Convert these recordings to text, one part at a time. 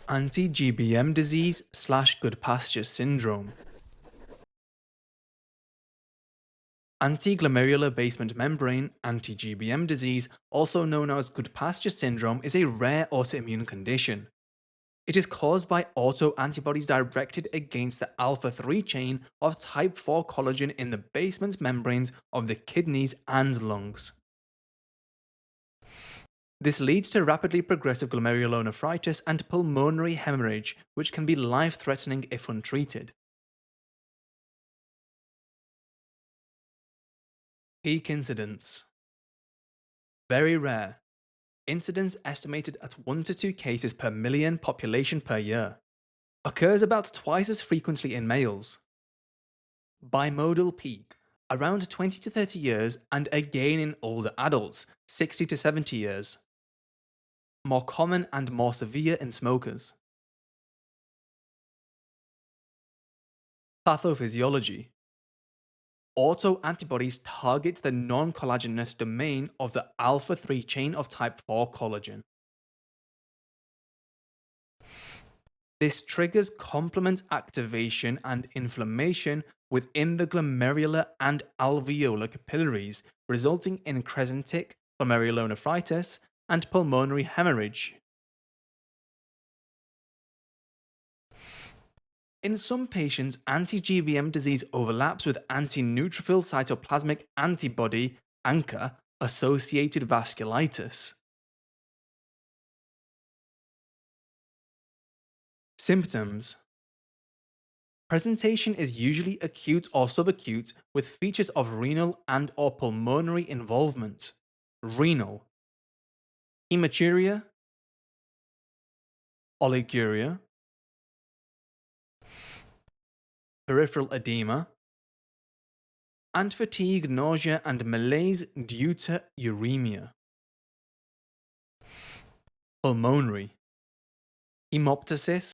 Anti GBM disease/good pasture syndrome. Anti-glomerular basement membrane (anti GBM disease), also known as good pasture syndrome, is a rare autoimmune condition. It is caused by autoantibodies directed against the alpha 3 chain of type 4 collagen in the basement membranes of the kidneys and lungs. This leads to rapidly progressive glomerulonephritis and pulmonary hemorrhage, which can be life-threatening if untreated. Peak incidence. Very rare. Incidence estimated at 1 to 2 cases per million population per year. Occurs about twice as frequently in males. Bimodal peak, around 20 to 30 years, and again in older adults, 60 to 70 years. More common and more severe in smokers. Pathophysiology. Autoantibodies target the non-collagenous domain of the alpha 3 chain of type 4 collagen. This triggers complement activation and inflammation within the glomerular and alveolar capillaries, resulting in crescentic glomerulonephritis and pulmonary hemorrhage. In some patients, anti GBM disease overlaps with anti-neutrophil cytoplasmic antibody (ANCA) associated vasculitis. Symptoms. Presentation is usually acute or subacute with features of renal and/or pulmonary involvement. Renal. Hematuria, oliguria, peripheral edema, and fatigue, nausea, and malaise due to uremia. Pulmonary. Hemoptysis,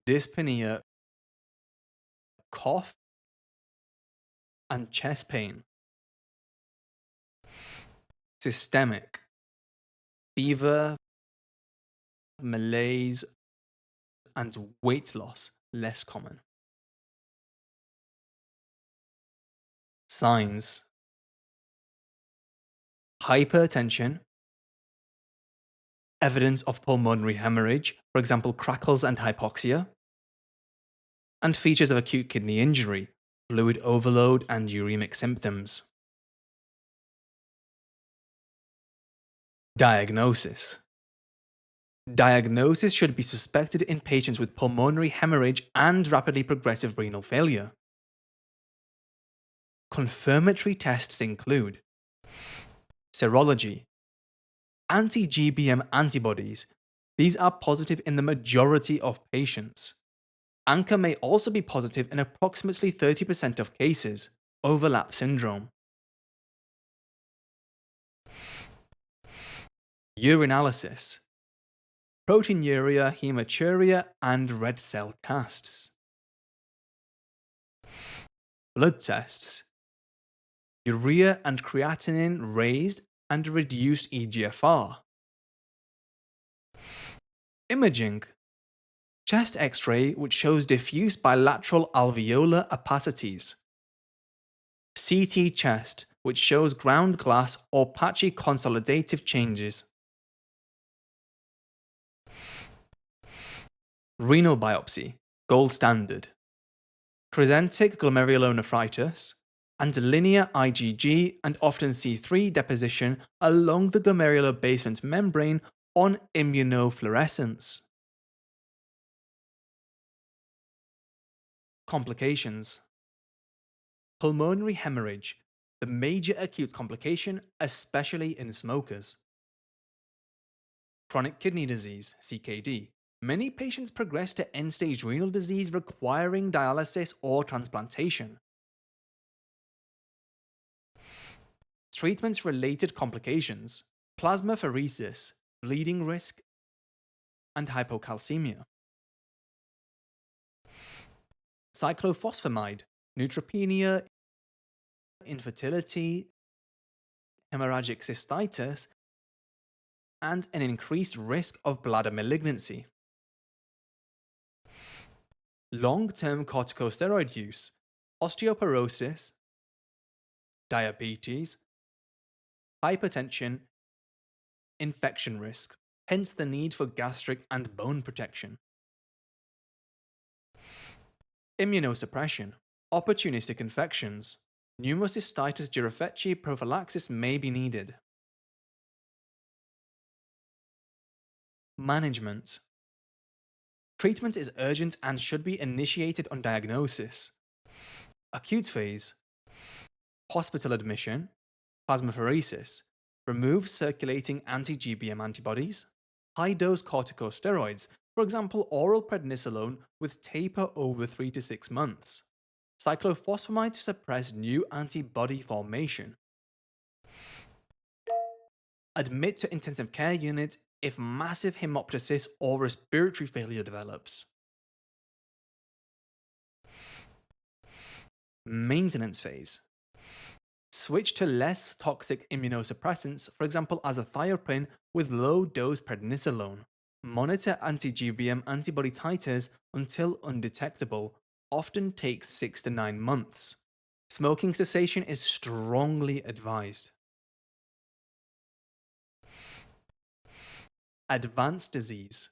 dyspnea, cough, and chest pain. Systemic. Fever, malaise, and weight loss, less common. Signs. Hypertension, evidence of pulmonary hemorrhage, for example crackles and hypoxia, and features of acute kidney injury, fluid overload and uremic symptoms. Diagnosis. Diagnosis should be suspected in patients with pulmonary hemorrhage and rapidly progressive renal failure. Confirmatory tests include serology, anti GBM antibodies. These are positive in the majority of patients. ANCA may also be positive in approximately 30% of cases. Overlap syndrome. Urinalysis. Proteinuria, hematuria, and red cell casts. Blood tests. Urea and creatinine raised and reduced EGFR. Imaging. Chest X-ray which shows diffuse bilateral alveolar opacities. CT chest which shows ground glass or patchy consolidative changes. Renal biopsy, gold standard. Crescentic glomerulonephritis and linear IgG and often C3 deposition along the glomerular basement membrane on immunofluorescence. Complications. Pulmonary hemorrhage, the major acute complication, especially in smokers. Chronic kidney disease, CKD. Many patients progress to end-stage renal disease requiring dialysis or transplantation. Treatment-related complications. Plasmapheresis, bleeding risk, and hypocalcemia. Cyclophosphamide, neutropenia, infertility, hemorrhagic cystitis, and an increased risk of bladder malignancy. Long-term corticosteroid use, osteoporosis, diabetes, hypertension, infection risk, hence the need for gastric and bone protection. Immunosuppression, opportunistic infections, pneumocystitis jirofechi prophylaxis may be needed. Management. Treatment is urgent and should be initiated on diagnosis. Acute phase. Hospital admission, plasmapheresis, remove circulating anti GBM antibodies, high dose corticosteroids, for example, oral prednisolone with taper over 3 to 6 months, cyclophosphamide to suppress new antibody formation. Admit to intensive care unit if massive hemoptysis or respiratory failure develops. Maintenance phase. Switch to less toxic immunosuppressants, for example azathioprine with low-dose prednisolone. Monitor anti-GBM antibody titers until undetectable, often takes 6 to 9 months. Smoking cessation is strongly advised. Advanced disease.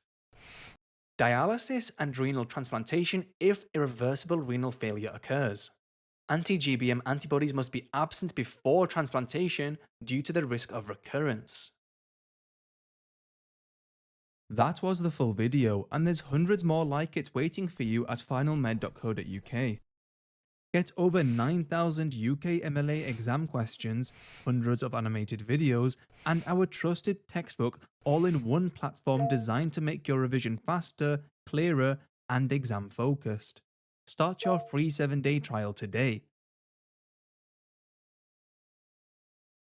Dialysis and renal transplantation if irreversible renal failure occurs. Anti-GBM antibodies must be absent before transplantation due to the risk of recurrence. That was the full video, and there's hundreds more like it waiting for you at finalmed.co.uk. Get over 9,000 UKMLA exam questions, hundreds of animated videos, and our trusted textbook all in one platform designed to make your revision faster, clearer, and exam focused. Start your free 7-day trial today